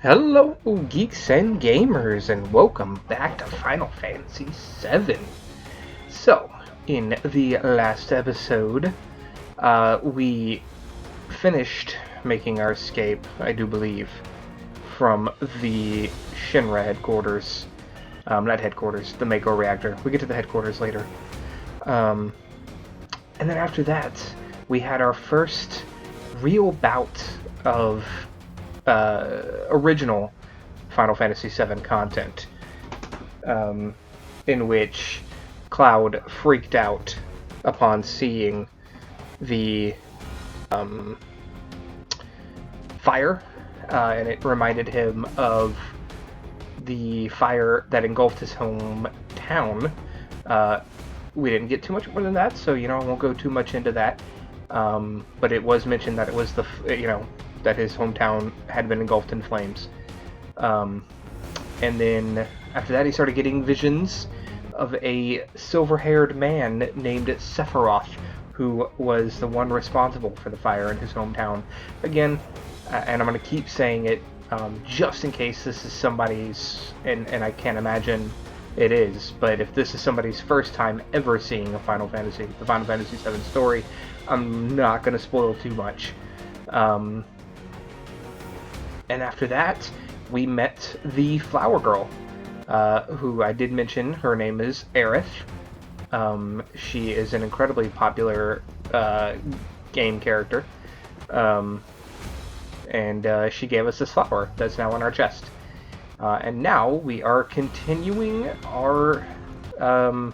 Hello, geeks and gamers, and welcome back to Final Fantasy VII. So, in the last episode, we finished making our escape, I do believe, from the Shinra headquarters. Not headquarters, the Mako reactor. We get to the headquarters later. And then after that, we had our first real bout of original Final Fantasy VII content, in which Cloud freaked out upon seeing the fire, and it reminded him of the fire that engulfed his hometown. We didn't get too much more than that, so I won't go too much into that. But it was mentioned that it was that his hometown had been engulfed in flames. And then after that, he started getting visions of a silver-haired man named Sephiroth, who was the one responsible for the fire in his hometown. Again, and I'm going to keep saying it just in case this is somebody's, and I can't imagine it is, but if this is somebody's first time ever seeing the Final Fantasy VII story, I'm not going to spoil too much. And after that, we met the Flower Girl, who I did mention. Her name is Aerith. She is an incredibly popular game character. And she gave us this flower that's now in our chest. And now we are continuing our... we're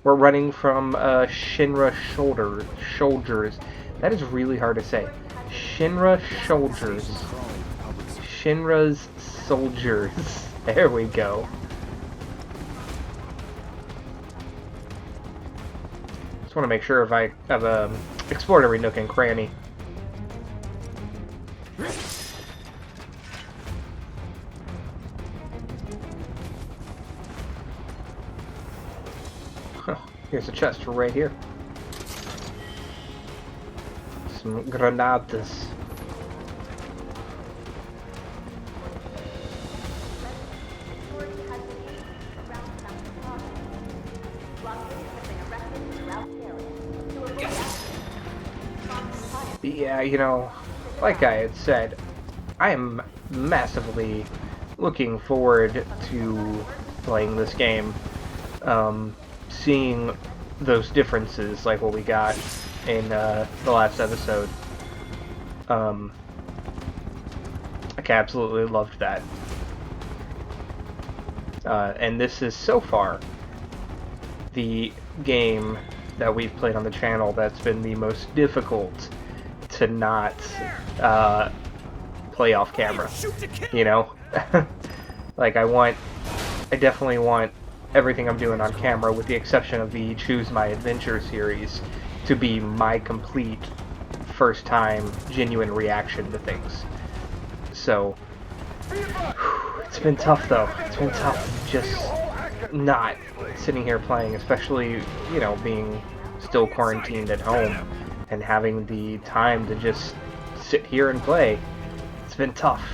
running from Shinra Shoulders. That is really hard to say. Shinra Shoulders. Shinra's soldiers. There we go. Just want to make sure if I've explored every nook and cranny. Here's a chest right here. Some granadas. Yeah, like I had said, I am massively looking forward to playing this game. Seeing those differences, like what we got in the last episode. I absolutely loved that. And this is so far the game that we've played on the channel that's been the most difficult to not play off camera. Like I definitely want everything I'm doing on camera, with the exception of the Choose My Adventure series, to be my complete first time genuine reaction to things. So it's been tough though. It's been tough just not sitting here playing, especially being still quarantined at home and having the time to just sit here and play. It's been tough.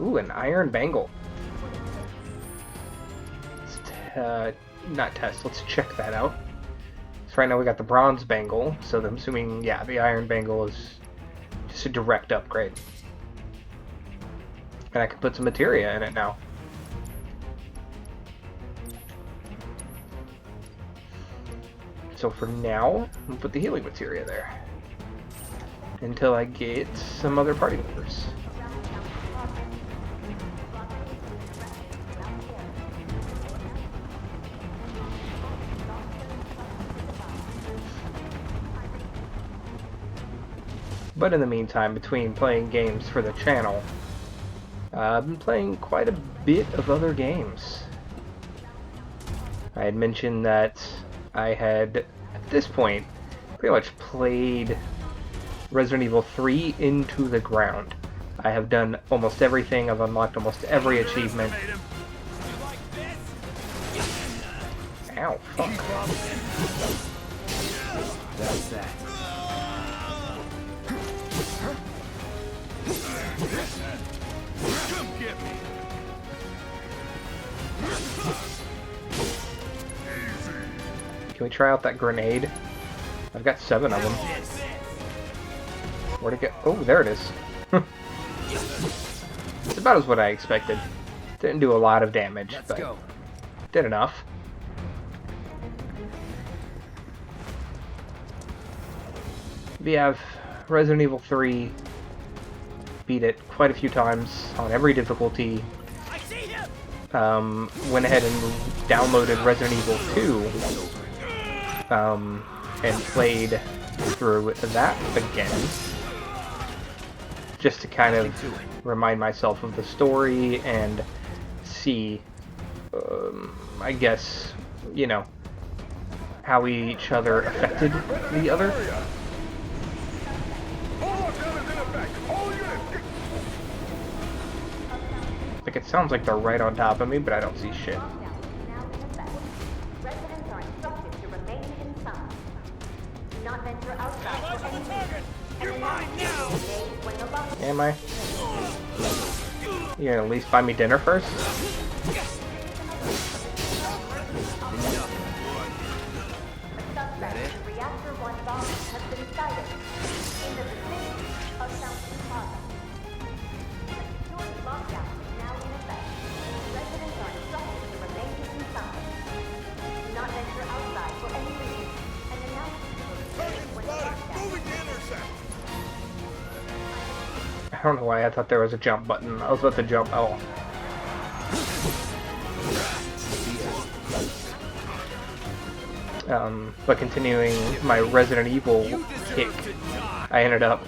Ooh, an iron bangle. Let's not test, let's check that out. So right now we got the bronze bangle, so I'm assuming, yeah, the iron bangle is just a direct upgrade. And I can put some materia in it now. So for now, I'm gonna put the healing materia there. Until I get some other party members. But in the meantime, between playing games for the channel, I've been playing quite a bit of other games. I had mentioned that I had, at this point, pretty much played Resident Evil 3 into the ground. I have done almost everything, I've unlocked almost every achievement. Ow, fuck. That's that. Can we try out that grenade? I've got 7 of them. Where'd it go? Oh, there it is. It's about as what I expected. Didn't do a lot of damage, but did enough. We have Resident Evil 3. Beat it quite a few times on every difficulty. Went ahead and downloaded Resident Evil 2 and played through that again, just to kind of remind myself of the story and see, I guess, you know, how each other affected the other. Like, it sounds like they're right on top of me, but I don't see shit. Am I? You gonna at least buy me dinner first? I don't know why I thought there was a jump button. I was about to jump. Oh. But continuing my Resident Evil kick, I ended up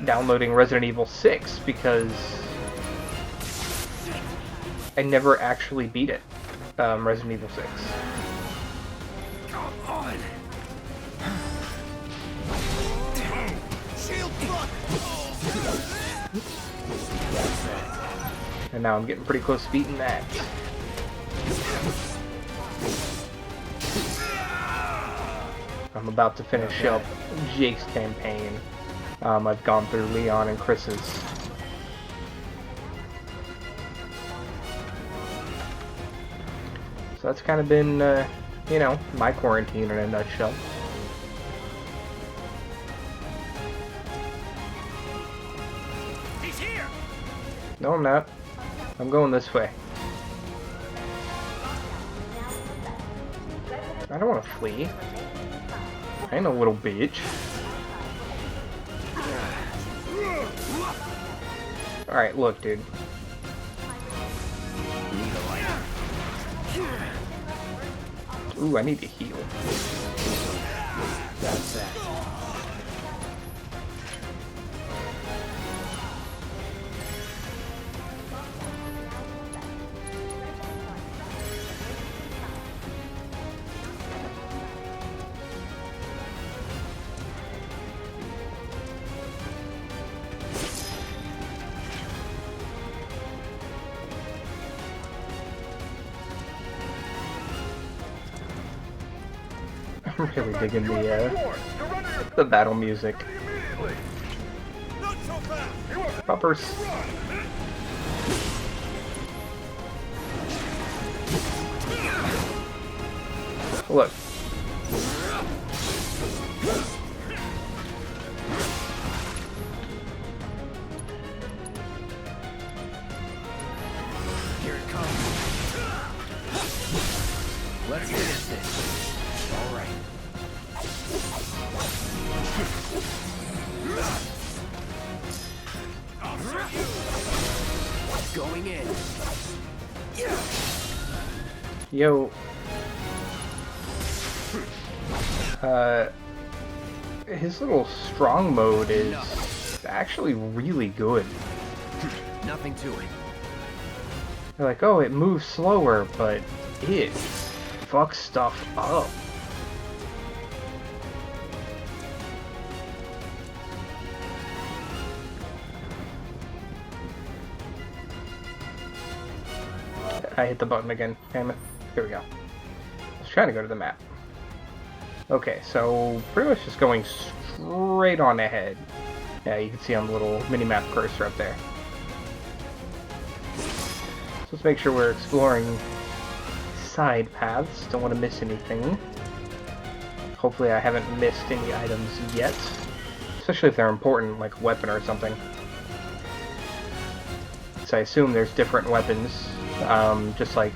downloading Resident Evil 6 because I never actually beat it. Resident Evil 6. And now I'm getting pretty close to beating that. I'm about to finish up Jake's campaign. I've gone through Leon and Chris's. So that's kind of been, you know, my quarantine in a nutshell. He's here. No, I'm not. I'm going this way. I don't want to flee. I ain't a little bitch. Alright, look, dude. Ooh, I need to heal. That's that. I'm really digging the battle music. Bumpers. Look. Here it comes. Let's finish this. All right. Going in. Yo. His little strong mode is actually really good. Nothing to it. They're like, oh, it moves slower, but it fucks stuff up. I hit the button again. Damn it. Here we go. I was trying to go to the map. Okay, so pretty much just going straight on ahead. Yeah, you can see on the little mini-map cursor up there. So let's make sure we're exploring side paths. Don't want to miss anything. Hopefully I haven't missed any items yet. Especially if they're important, like a weapon or something. So I assume there's different weapons. Just like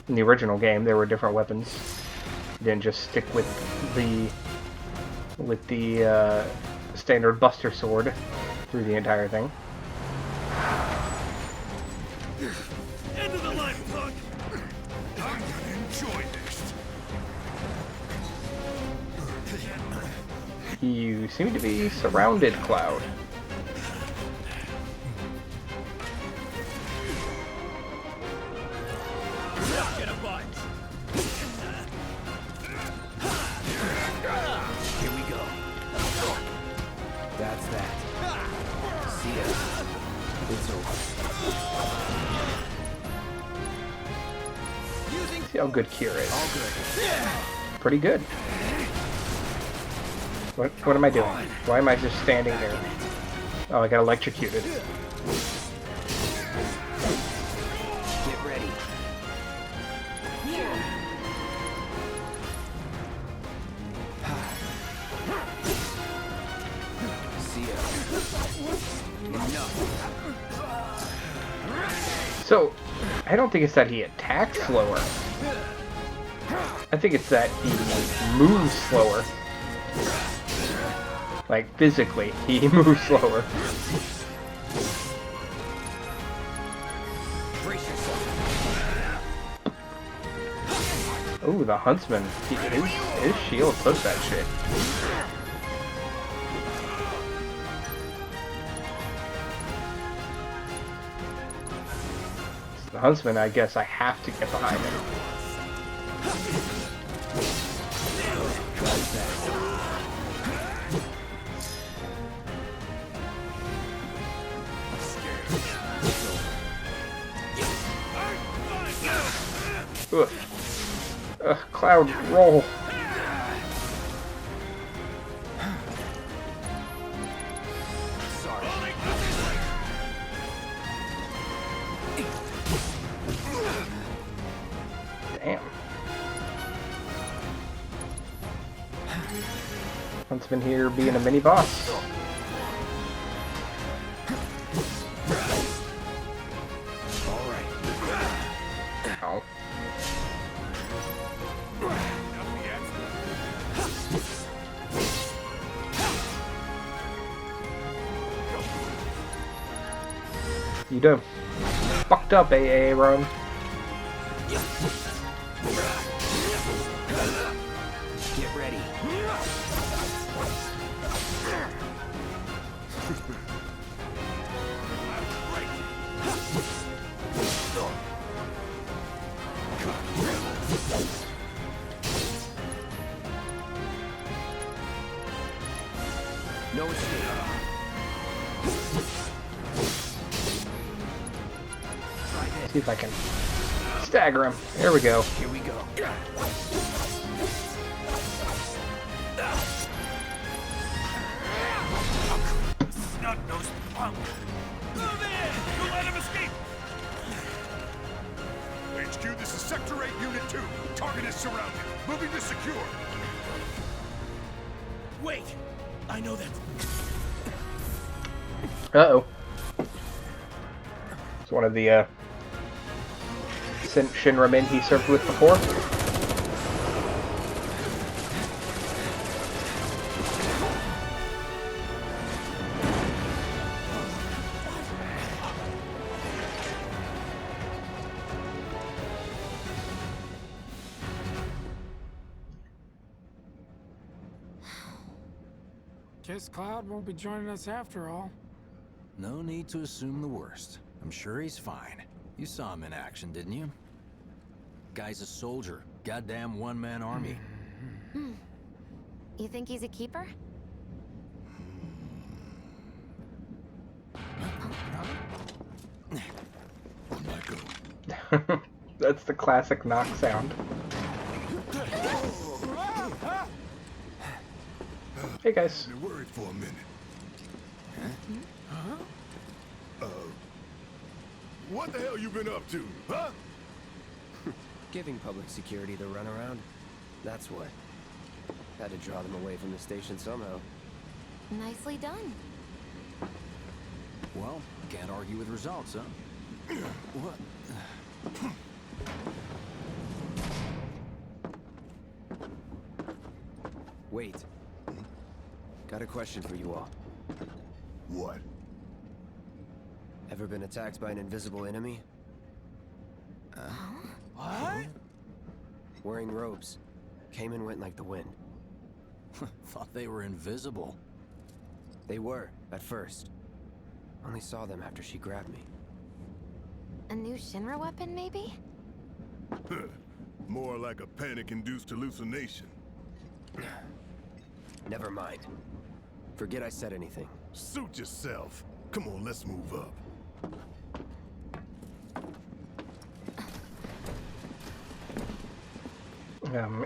in the original game, there were different weapons. You didn't just stick with the standard Buster Sword through the entire thing. End of the line, punk! I'm gonna enjoy this. You seem to be surrounded, Cloud. Get a bite. Here we go. That's that. See ya. It's over. See how good Kira is. All good. Pretty good. What am I doing? Why am I just standing here? Oh, I got electrocuted. Get ready. See ya. Enough. So, I don't think it's that he attacks slower. I think it's that he moves slower. Like, physically, he moves slower. Brace yourself. Ooh, the Huntsman. His shield took that shit. The Huntsman, I guess I have to get behind him. Ugh. Ugh, Cloud, roll. Sorry. Damn. Huntsman here being a mini boss. All right. Ow. You done fucked up, AA run. Get ready. No escape. See if I can stagger him. There we go. Here we go. Snot-nosed punk! Move in! Don't let him escape! HQ, this is Sector 8, Unit 2. Target is surrounded. Moving to secure. Wait! I know that. Uh-oh. It's one of the Shinra men he served with before. Guess Cloud won't be joining us after all. No need to assume the worst. I'm sure he's fine. You saw him in action, didn't you? Guy's a soldier. Goddamn one-man army. You think he's a keeper? On my go. That's the classic knock sound. Hey guys. Been worried for a minute. What the hell you been up to, huh? Giving public security the runaround. That's what. Had to draw them away from the station somehow. Nicely done. Well, can't argue with results, huh? What? Wait. Got a question for you all. What? Ever been attacked by an invisible enemy? What? Wearing robes. Came and went like the wind. Thought they were invisible. They were, at first. Only saw them after she grabbed me. A new Shinra weapon, maybe? More like a panic-induced hallucination. Never mind. Forget I said anything. Suit yourself. Come on, let's move up.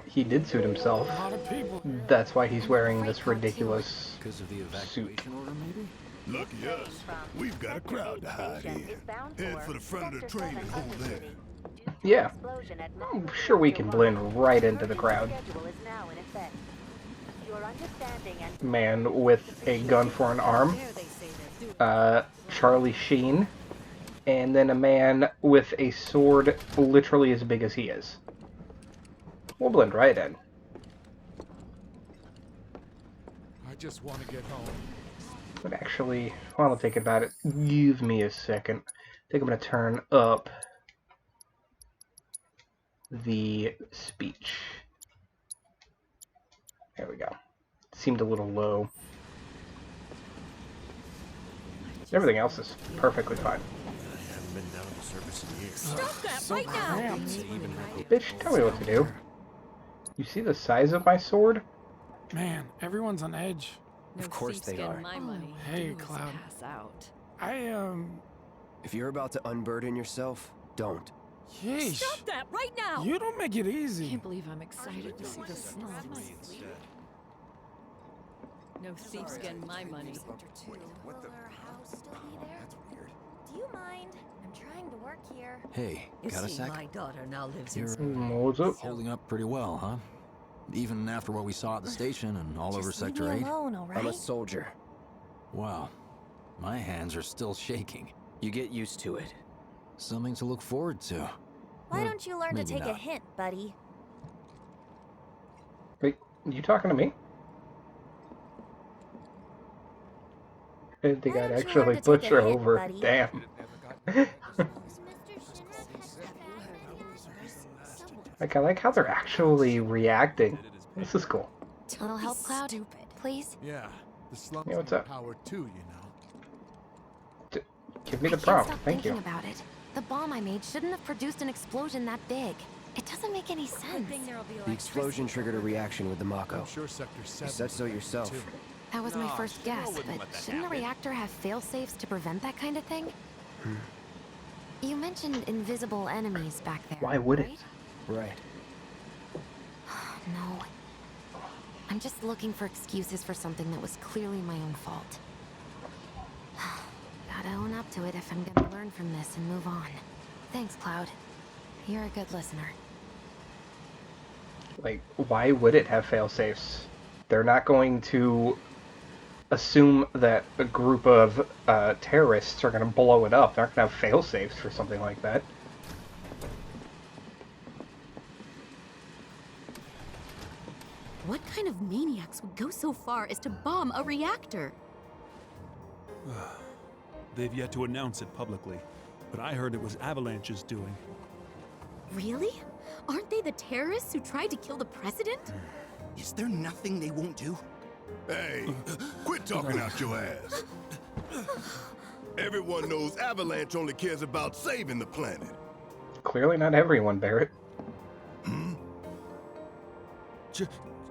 He did suit himself. A lot of people. That's why he's wearing this ridiculous Because of the suit. evacuation order, maybe? Lucky us. We've got a crowd to hide in. Head for the front of the train and hold there. Yeah, I'm sure we can blend right into the crowd. Man with a gun for an arm, Charlie Sheen, and then a man with a sword literally as big as he is. We'll blend right in. I just want to get home. But actually, while I'm thinking about it, give me a second. I think I'm going to turn up the speech. There we go. Seemed a little low. Everything else is perfectly fine. I haven't been down to service in years. Stop that So right now! cramped. Bitch, tell me what to do. You see the size of my sword? Man, everyone's on edge. Of course they are. Hey, Cloud. If you're about to unburden yourself, don't. Yeesh. Stop that right now! You don't make it easy. Can't believe I'm excited to see the slums. No thief's getting my money. What the? That's weird. Do you mind? I'm trying to work here. Hey, You got a see, sec? my daughter now lives You're What's up? holding up pretty well, huh? Even after what we saw at the station and all over Just leave Sector me 8? alone, all right? I'm a soldier. Wow. My hands are still shaking. You get used to it. Something to look forward to. Why don't you learn to maybe take a not. hint, buddy? Wait, you talking to me? I didn't think Why I'd don't you actually learn to push take a her hit, over. buddy? Damn. Like, I like how they're actually reacting. This is cool. Little help, Cloud? Please? Yeah, the slums Yeah, what's need up? power too, you know. Give me I the can't prompt. stop Thank thinking you. about it. The bomb I made shouldn't have produced an explosion that big. It doesn't make any sense. The explosion triggered a reaction with the Mako. I'm sure Sector 7 You said so would like yourself. too. That was my Nah, first Shinra guess, wouldn't but let that shouldn't a happen. reactor have fail-safes to prevent that kind of thing? You mentioned invisible enemies back there. Why would it? right? Right. No. I'm just looking for excuses for something that was clearly my own fault. Gotta own up to it if I'm gonna learn from this and move on. Thanks, Cloud. You're a good listener. Like, why would it have fail-safes? They're not going to assume that a group of terrorists are going to blow it up. They're not going to have fail-safes for something like that. What kind of maniacs would go so far as to bomb a reactor? They've yet to announce it publicly, but I heard it was Avalanche's doing. Really? Aren't they the terrorists who tried to kill the president? Is there nothing they won't do? Hey, quit talking out your ass. Everyone knows Avalanche only cares about saving the planet. Clearly not everyone, Barrett.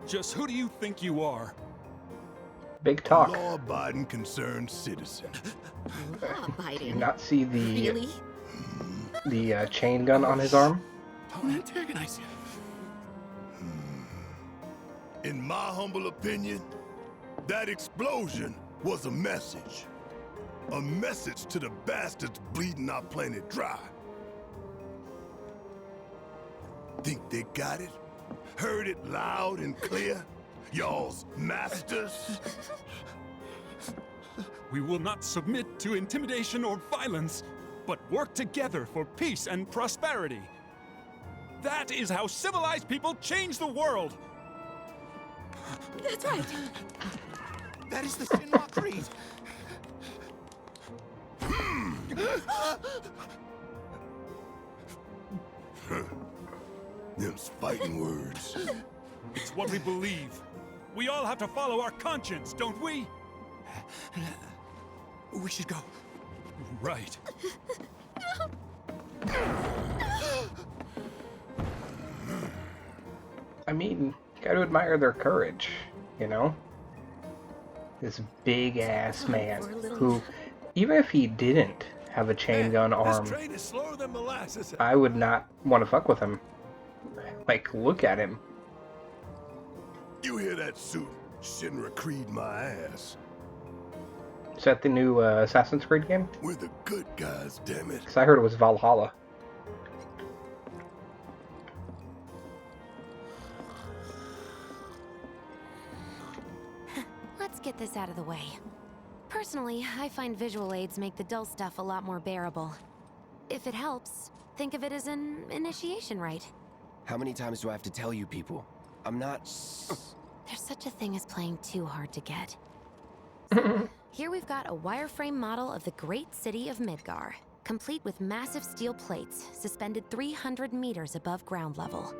Just who do you think you are? Big talk. Law-abiding, concerned citizen. You Law-abiding. not see the Really? chain gun on his arm? Don't antagonize you. In my humble opinion, that explosion was a message. A message to the bastards bleeding our planet dry. think they got it? Heard it loud and clear? Y'all's masters? We will not submit to intimidation or violence, but work together for peace and prosperity. That is how civilized people change the world. That's right. That is the Shinra Creed. Them's fighting words. It's what we believe. We all have to follow our conscience, don't we? We should go. Right. I mean, you gotta admire their courage, you know? This big-ass man who, even if he didn't have a chain gun arm, This train is slower than molasses. I would not want to fuck with him. Like, look at him. You hear that suit? Shinra Creed my ass. Is that the new Assassin's Creed game? We're the good guys, damn it. Because I heard it was Valhalla. Let's get this out of the way. Personally, I find visual aids make the dull stuff a lot more bearable. If it helps, think of it as an initiation rite. How many times do I have to tell you people? I'm not... There's such a thing as playing too hard to get. Here we've got a wireframe model of the great city of Midgar, complete with massive steel plates suspended 300 meters above ground level,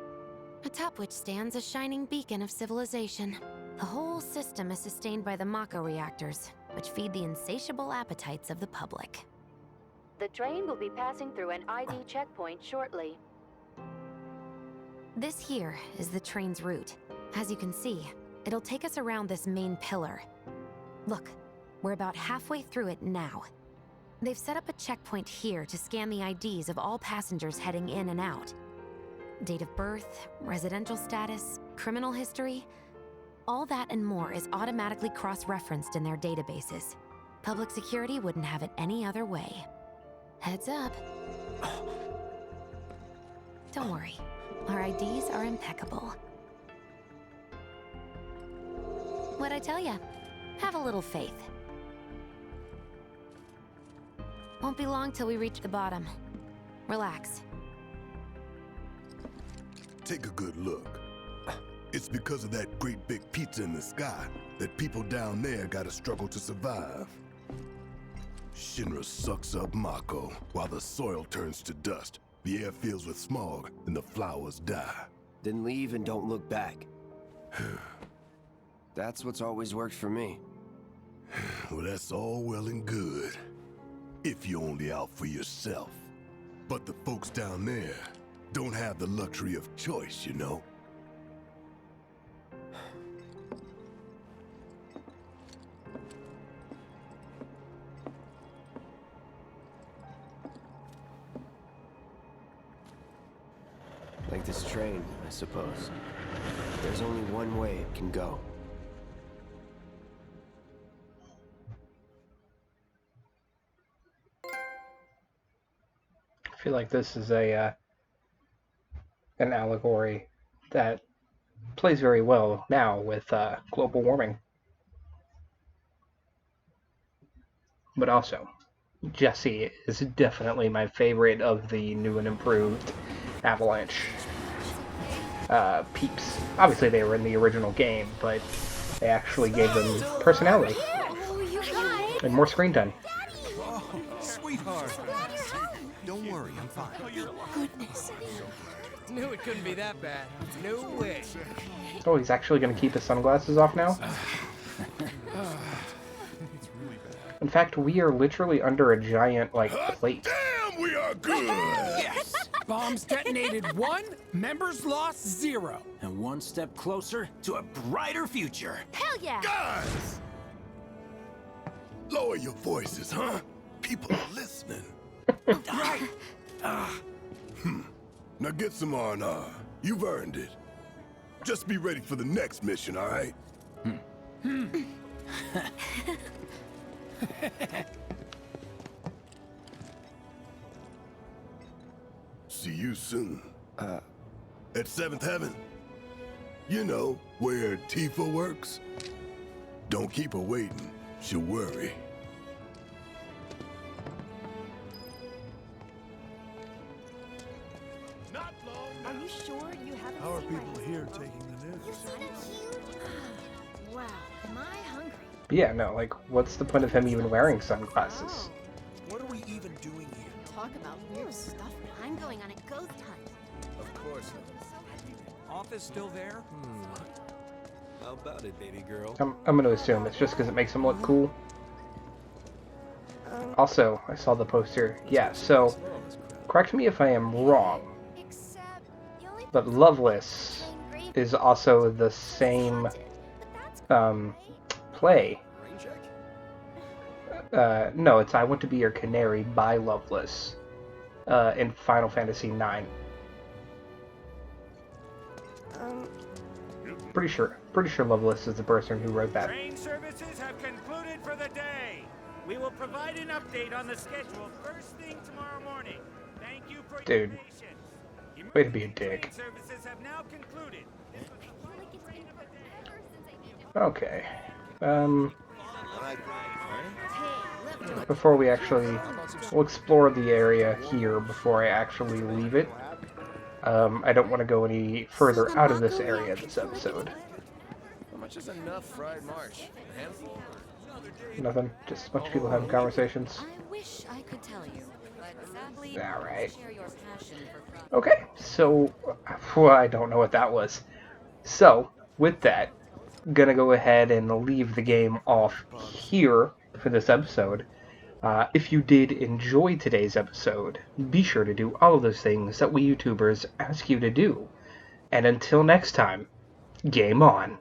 atop which stands a shining beacon of civilization. The whole system is sustained by the Mako reactors, which feed the insatiable appetites of the public. The train will be passing through an ID checkpoint shortly. This here is the train's route. As you can see, it'll take us around this main pillar. Look, we're about halfway through it now. They've set up a checkpoint here to scan the IDs of all passengers heading in and out. Date of birth, residential status, criminal history, all that and more is automatically cross-referenced in their databases. Public security wouldn't have it any other way. Heads up. Don't worry, our IDs are impeccable. What'd I tell ya? Have a little faith. Won't be long till we reach the bottom. Relax. Take a good look. It's because of that great big pizza in the sky that people down there gotta struggle to survive. Shinra sucks up Mako while the soil turns to dust, the air fills with smog, and the flowers die. Then leave and don't look back. That's what's always worked for me. Well, that's all well and good. If you're only out for yourself. But the folks down there don't have the luxury of choice, you know? Like this train, I suppose. There's only one way it can go. I feel like this is a an allegory that plays very well now with global warming. But also, Jesse is definitely my favorite of the new and improved Avalanche peeps. Obviously they were in the original game, but they actually gave them personality and more screen time. Oh, sweetheart. Don't worry, I'm fine. Goodness. Knew it couldn't be that bad. No way. Oh, he's actually going to keep his sunglasses off now? In fact, we are literally under a giant, like, plate. Damn, we are good! Yes! Bombs detonated 1, members lost 0. And one step closer to a brighter future. Hell yeah! Guys! Lower your voices, huh? People are listening. Right. Now get some R&R. You've earned it. Just be ready for the next mission, all right? See you soon. At 7th Heaven. You know, where Tifa works. Don't keep her waiting. She'll worry. Are you sure you haven't How are seen my people here taking the news? You're so cute. Wow, am I hungry? But yeah, no, like, what's the point of him even wearing sunglasses? What are we even doing here? Talk about weird stuff. I'm going on a ghost hunt. Of course. Office still there? How about it, baby girl? I'm gonna assume it's just because it makes him look cool. Also, I saw the poster. Yeah, so, correct me if I am wrong, but Loveless is also the same play. No, it's I Want to Be Your Canary by Loveless in Final Fantasy IX. Pretty sure Loveless is the person who wrote that. Train services have concluded for the day. We will provide an update on the schedule first thing tomorrow morning. Thank you for your Dude, patience. way to be a dick. Train services have now concluded. Okay. Before we actually... We'll explore the area here before I actually leave it. I don't want to go any further out of this area this episode. How much is enough fried marsh? A handful? Nothing. Just a bunch of people having conversations. I wish I could tell you, but sadly, Alright. share your passion for crime. Okay, so... Well, I don't know what that was. So, with that, gonna go ahead and leave the game off here for this episode. If you did enjoy today's episode, be sure to do all of those things that we YouTubers ask you to do. And until next time, game on.